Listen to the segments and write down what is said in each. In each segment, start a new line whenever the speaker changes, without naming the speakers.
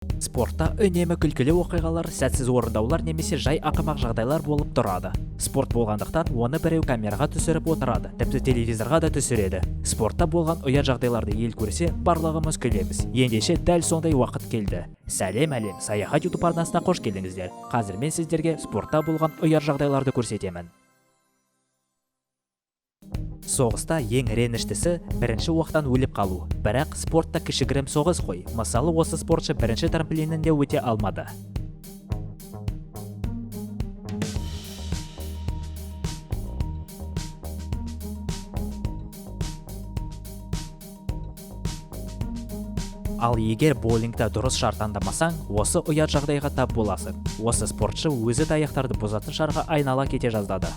Спортта үнемі күлкілі оқиғалар, сәтсіз орындаулар немесе жай ақымақ жағдайлар болып тұрады. Спорт болғандықтан оны біреу камераға түсіріп отырады, тіпті телевизорға да түсіреді. Спортта болған ұят жағдайларды ел көрсе, барлығымыз күлеміз. Ендеше дәл сондай уақыт келді. Сәлем әлем, Саяхат YouTube арнасына қош келдіңіздер. Қазір мен сіздерге спортта болған ұят жағдайларды көрсетемін. Соғыста ең реніштісі бірінші оқтан өліп қалу. Бірақ спортта кішігірім соғыс қой. Мысалы, осы спортшы бірінші трамплинінде өте алмады. Ал егер боулингта дұрыс шарт таңдамасаң, осы ұят жағдайға тап боласың. Осы спортшы өзі таяқтарды бұзатын шарға айнала кете жаздады.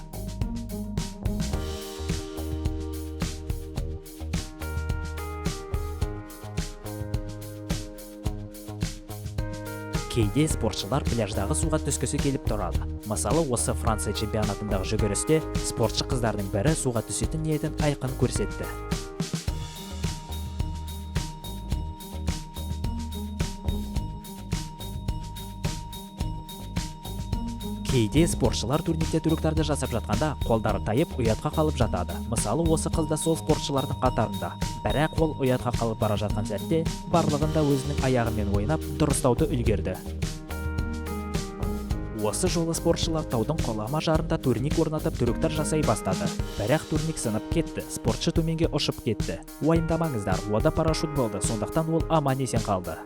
Кейде спортшылар пляждағы суға түскісі келіп тұрады. Мысалы, осы Франция чемпионатындағы жүгірісте спортшы қыздардың бірі суға түсетін ниетін айқын көрсетті. Кейде спортшылар турникте трюктарды жасап жатқанда қолдары тайып ұятқа қалып жатады. Мысалы, осы қыз да сол спортшылардың қатарында. Бірақ ол ұятқа қалып бара жатқан сәтте барлығында өзінің аяғымен ойнап дұрыстауды үлгерді. Осы жолы спортшылар таудың құлама жарында турник орнатып трюктар жасай бастады. Бірақ турник сынып кетті, спортшы төменге ұшып кетті. Уайымдамаңыздар, ода парашют болды, сондықтан ол аман-есен қалды.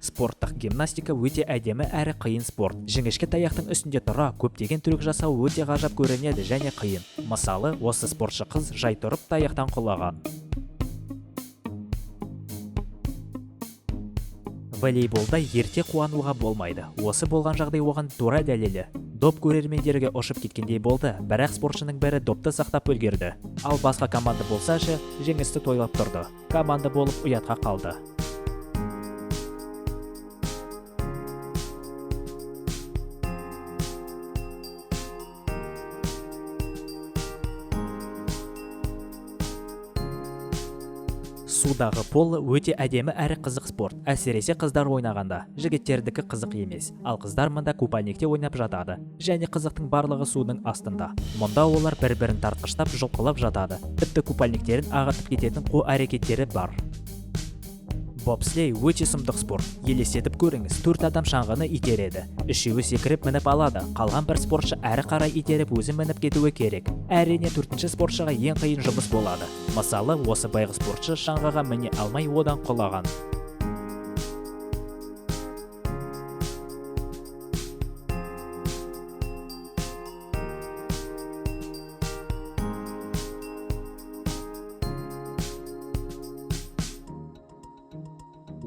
Спорттық гимнастика өте әдемі әрі қиын спорт. Жіңішке таяқтың үстінде тұра көптеген трюк жасау өте ғажап көрінеді және қиын. Мысалы, осы спортшы қыз жай тұрып таяқтан құлаған. Волейболда ерте қуануға болмайды. Осы болған жағдай оған тура дәлелі. Доп көрермендерге ұшып кеткендей болды, бірақ спортшының бірі допты сақтап үлгерді. Ал басқа команда болса ше, жеңісті тойлап тұрды. Команда болып ұятқа қалды. Судағы поло өте әдемі әрі қызық спорт. Әсіресе қыздар ойнағанда. Жігіттердікі қызық емес. Ал қыздар мұнда купальникте ойнап жатады. Және қызықтың барлығы судың астында. Мұнда олар бір-бірін тартқыштап жұлқылап жатады. Тіпті купальниктерін ағытып кететін қу әрекеттері бар. Бобслей өте сұмдық спорт. Елестетіп көріңіз, 4 адам шаңғыны итереді. Үшеуі секіріп мініп алады. Қалған бір спортшы әрі қарай итеріп өзі мініп кетуі керек. Әрине 4-ші спортшыға ең қиын жұмыс болады. Мысалы, осы байғы спортшы шаңғыға міне алмай одан құлаған.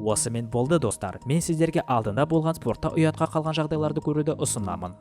Осымен болды достар. Мен сіздерге алдында болған спортта ұятқа қалған жағдайларды көруді ұсынамын.